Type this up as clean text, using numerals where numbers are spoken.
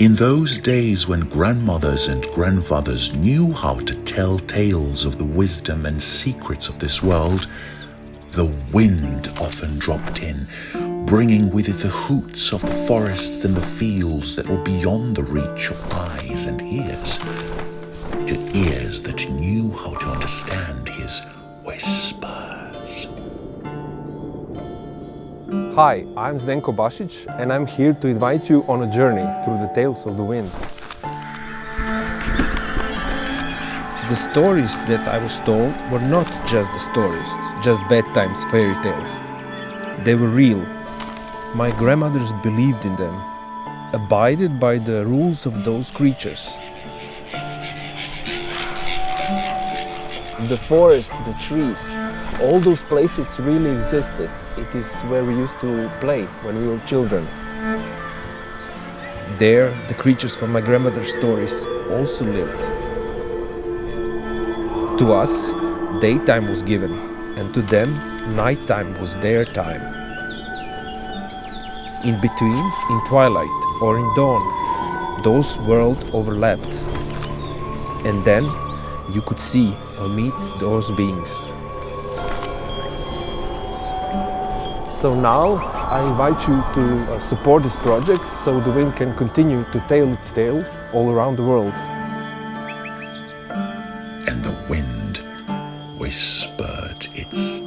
In those days when grandmothers and grandfathers knew how to tell tales of the wisdom and secrets of this world, the wind often dropped in, bringing with it the hoots of the forests and the fields that were beyond the reach of eyes and ears, to ears that knew how to understand his whispers. Hi, I'm Zdenko Bašić and I'm here to invite you on a journey through the tales of the wind. The stories that I was told were not just the stories, just bedtime fairy tales. They were real. My grandmothers believed in them, abided by the rules of those creatures. The forest, the trees, all those places really existed. It is where we used to play when we were children. There, the creatures from my grandmother's stories also lived. To us, daytime was given, and to them, nighttime was their time. In between, in twilight or in dawn, those worlds overlapped. And then, you could see or meet those beings. So now I invite you to support this project so the wind can continue to tell its tales all around the world. And the wind whispered its